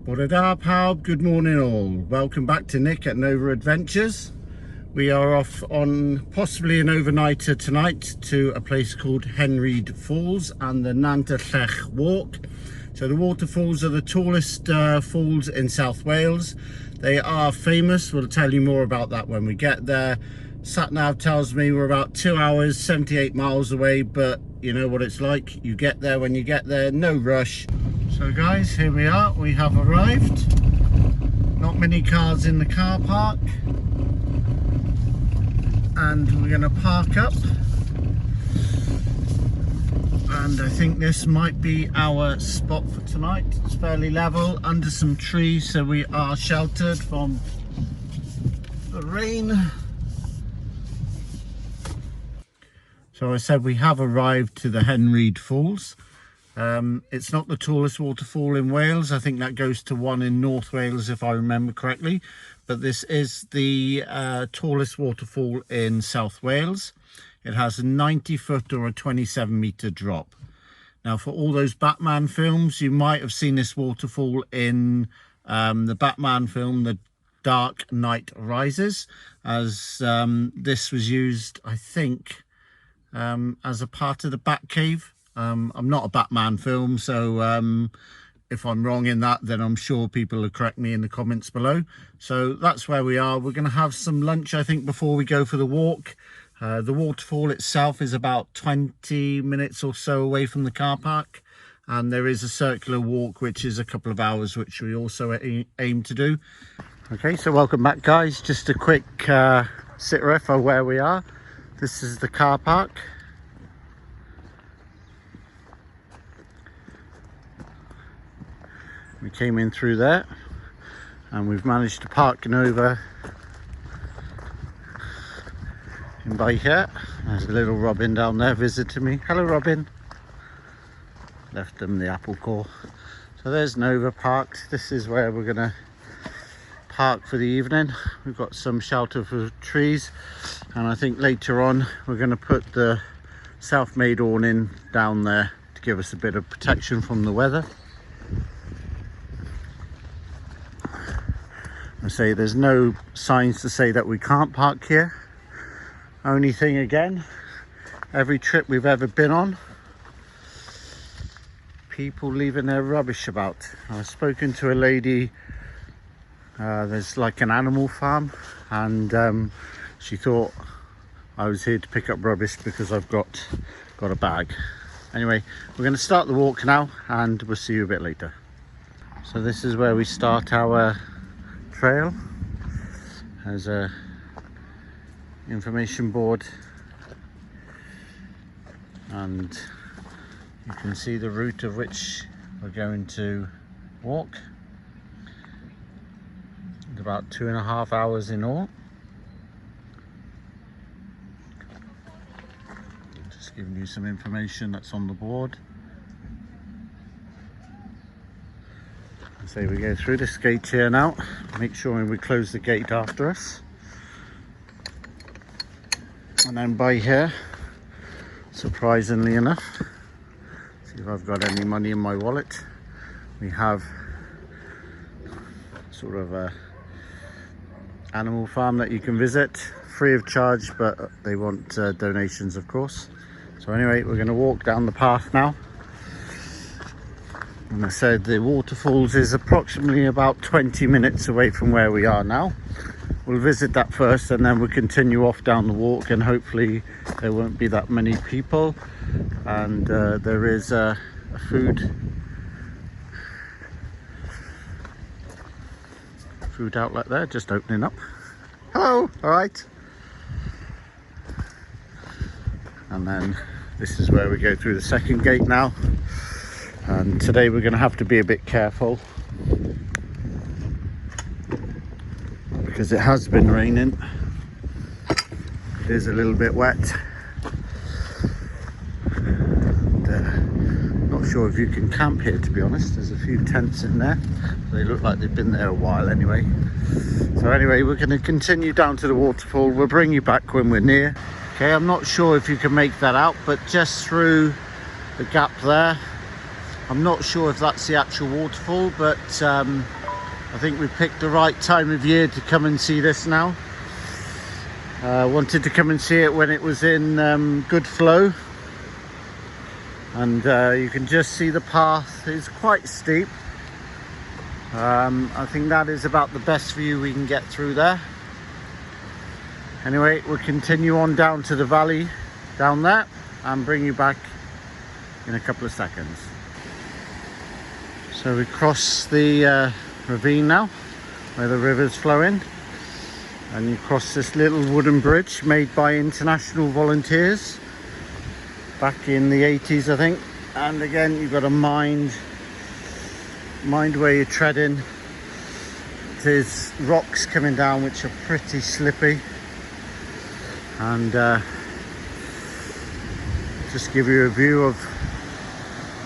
Bore da pawb, good morning all. Welcome back to Nick at Nova Adventures. We are off on possibly an overnighter tonight to a place called Henrhyd Falls and the Nantallech Walk. So the waterfalls are the tallest falls in South Wales. They are famous. We'll tell you more about that when we get there. Sat-nav tells me we're about 2 hours, 78 miles away, but you know what it's like. You get there when you get there, no rush. So guys, here we are, we have arrived. Not many cars in the car park. And we're going to park up. And I think this might be our spot for tonight. It's fairly level, under some trees, so we are sheltered from the rain. So I said we have arrived to the Henrhyd Falls. It's not the tallest waterfall in Wales. I think that goes to one in North Wales if I remember correctly. But this is the tallest waterfall in South Wales. It has a 90-foot or a 27-metre drop. Now for all those Batman films, you might have seen this waterfall in the Batman film, The Dark Knight Rises, as this was used, I think, as a part of the Batcave. I'm not a Batman film, so if I'm wrong in that, then I'm sure people will correct me in the comments below. So that's where we are. We're going to have some lunch, I think, before we go for the walk. The waterfall itself is about 20 minutes or so away from the car park, and there is a circular walk which is a couple of hours, which we also aim to do. Okay, so welcome back guys. Just a quick sit ref of where we are. This is the car park. We came in through there and we've managed to park Nova in by here. There's a little Robin down there visiting me. Hello Robin. Left them the apple core. So there's Nova parked. This is where we're gonna park for the evening. We've got some shelter for trees, and I think later on we're gonna put the self-made awning down there to give us a bit of protection from the weather. I say there's no signs to say that we can't park here. Only thing again, every trip we've ever been on, people leaving their rubbish about. I've spoken to a lady, there's like an animal farm, and she thought I was here to pick up rubbish because I've got a bag. Anyway, we're going to start the walk now and we'll see you a bit later. So this is where we start our trail. There's a information board and you can see the route of which we're going to walk. It's about 2.5 hours in all. Just giving you some information that's on the board. So we go through this gate here now. Make sure we close the gate after us. And then by here, surprisingly enough, see if I've got any money in my wallet. We have sort of a animal farm that you can visit, free of charge, but they want donations, of course. So anyway, we're going to walk down the path now. And I said the waterfalls is approximately about 20 minutes away from where we are now. We'll visit that first and then we'll continue off down the walk, and hopefully there won't be that many people. And there is a food outlet there just opening up. Hello, all right. And then this is where we go through the second gate now. And today we're going to have to be a bit careful because it has been raining. It is a little bit wet. And, not sure if you can camp here, to be honest. There's a few tents in there. They look like they've been there a while anyway. So anyway, we're going to continue down to the waterfall. We'll bring you back when we're near. Okay, I'm not sure if you can make that out, but just through the gap there, I'm not sure if that's the actual waterfall, but I think we picked the right time of year to come and see this now. Wanted to come and see it when it was in good flow, and you can just see the path is quite steep. I think that is about the best view we can get through there. Anyway, we'll continue on down to the valley down there and bring you back in a couple of seconds. So we cross the ravine now where the river's flowing, and you cross this little wooden bridge made by international volunteers back in the 80s, I think. And again, you've got to mind where you're treading. There's rocks coming down which are pretty slippy, and just give you a view of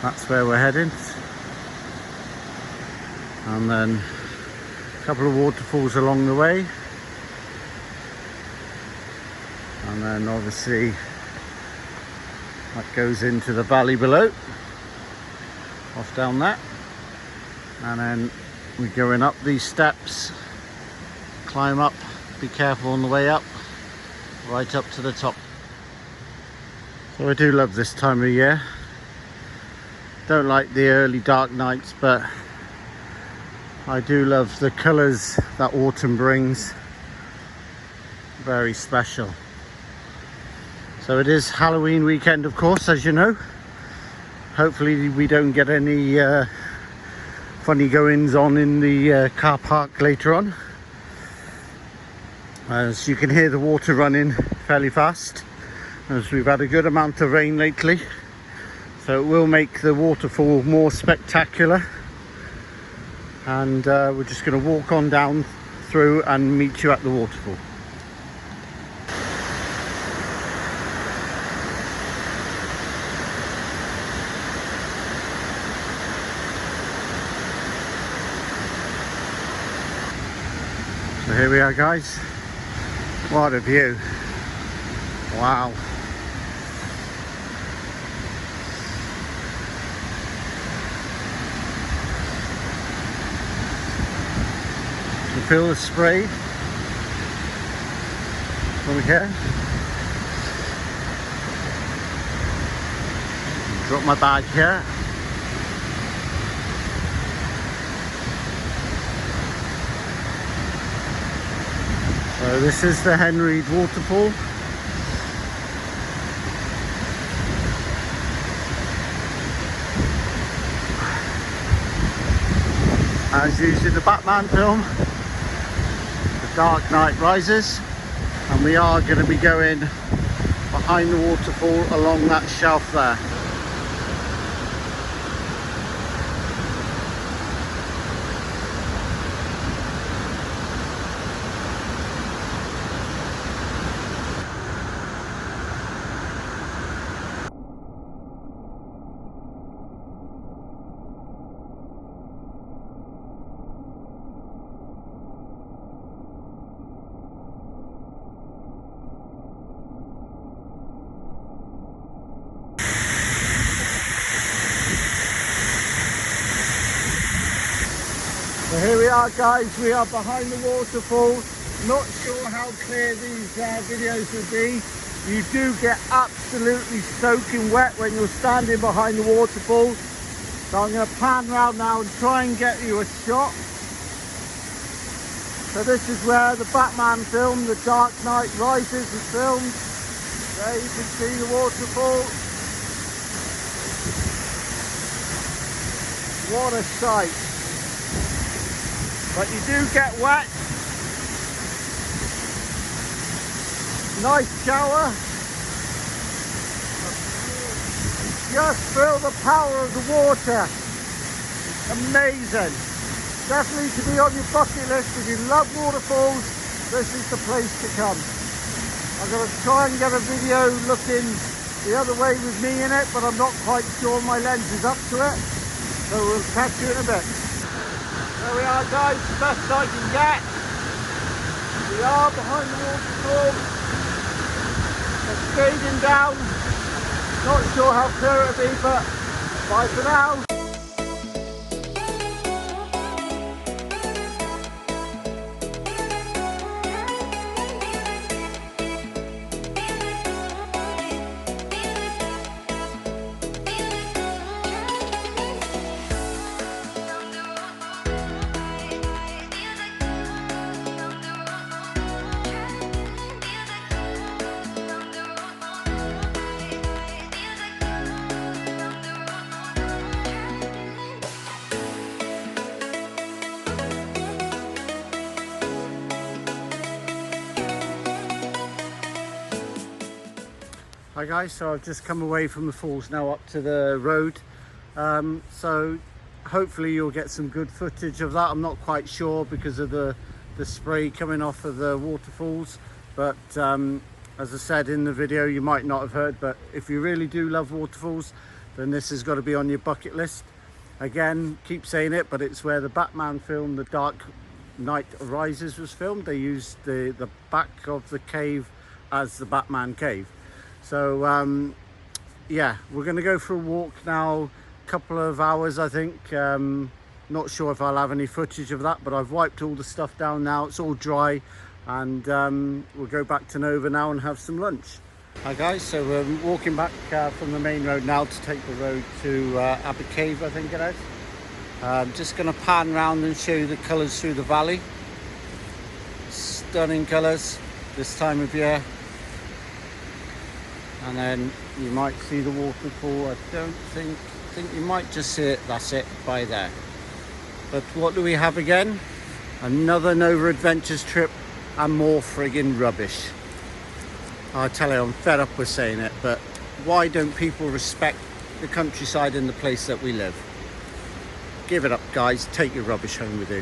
that's where we're heading. And then a couple of waterfalls along the way, and then obviously that goes into the valley below, off down there. And then we're going up these steps, climb up, be careful on the way up, right up to the top. So I do love this time of year. Don't like the early dark nights, but I do love the colours that autumn brings. Very special. So it is Halloween weekend, of course, as you know. Hopefully we don't get any funny goings on in the car park later on. As you can hear the water running fairly fast, as we've had a good amount of rain lately, so it will make the waterfall more spectacular. And we're just going to walk on down through and meet you at the waterfall. So here we are, guys. What a view. Wow. You can feel the spray from here. Drop my bag here. So this is the Henrhyd waterfall. As used in the Batman film, The Dark Knight Rises, and we are going to be going behind the waterfall along that shelf there. So here we are, guys, we are behind the waterfall. Not sure how clear these videos will be. You do get absolutely soaking wet when you're standing behind the waterfall. So I'm going to pan around now and try and get you a shot. So this is where the Batman film, The Dark Knight Rises, was filmed. There you can see the waterfall. What a sight. But you do get wet. Nice shower. Just feel the power of the water. Amazing. Definitely to be on your bucket list. If you love waterfalls, this is the place to come. I'm going to try and get a video looking the other way with me in it, but I'm not quite sure my lens is up to it. So we'll catch you in a bit. There we are, guys, the best I can get. We are behind the waterfall. It's fading down. Not sure how clear it'll be, but bye for now. Hi guys, so I've just come away from the falls now up to the road. So hopefully you'll get some good footage of that. I'm not quite sure because of the spray coming off of the waterfalls, but as I said in the video, you might not have heard, but if you really do love waterfalls, then this has got to be on your bucket list. Again, keep saying it, but it's where the Batman film The Dark Knight Rises was filmed. They used the back of the cave as the Batman cave. So yeah, we're going to go for a walk now, a couple of hours I think. Not sure if I'll have any footage of that, but I've wiped all the stuff down now. It's all dry, and we'll go back to Nova now and have some lunch. Hi guys, so we're walking back from the main road now to take the road to Abbey Cave, I think it is. I'm just going to pan round and show you the colours through the valley. Stunning colours this time of year. And then you might see the waterfall. I think you might just see it, that's it, by there. But what do we have again? Another Nova Adventures trip and more friggin' rubbish. I tell you, I'm fed up with saying it, but why don't people respect the countryside and the place that we live? Give it up, guys. Take your rubbish home with you.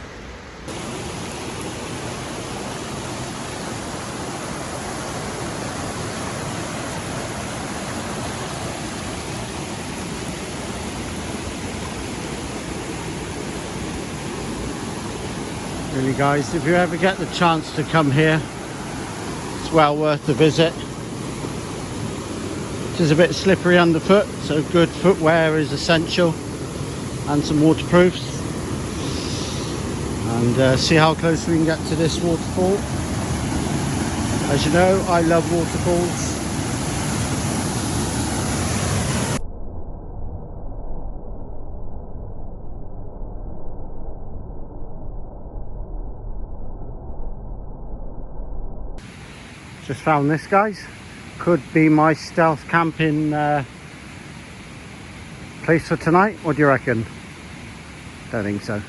Really guys, if you ever get the chance to come here, it's well worth the visit. It is a bit slippery underfoot, so good footwear is essential, and some waterproofs. And see how close we can get to this waterfall. As you know, I love waterfalls. Just found this, guys. Could be my stealth camping place for tonight. What do you reckon? Don't think so.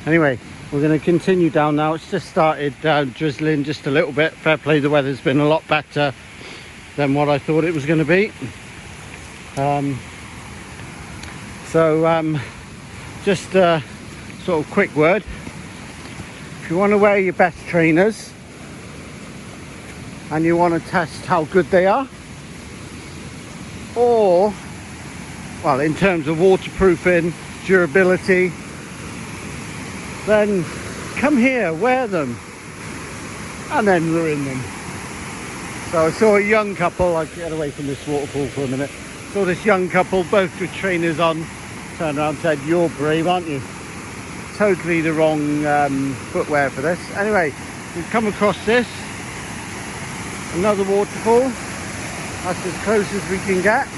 Anyway, we're going to continue down now. It's just started drizzling just a little bit. Fair play, the weather's been a lot better than what I thought it was going to be. Just a sort of quick word. If you want to wear your best trainers and you want to test how good they are, or, well, in terms of waterproofing, durability, then come here, wear them, and then ruin them. So I saw a young couple, I'll get away from this waterfall for a minute, saw this young couple, both with trainers on, turned around and said, "You're brave, aren't you?" Totally the wrong footwear for this. Anyway, we've come across this. Another waterfall. That's as close as we can get.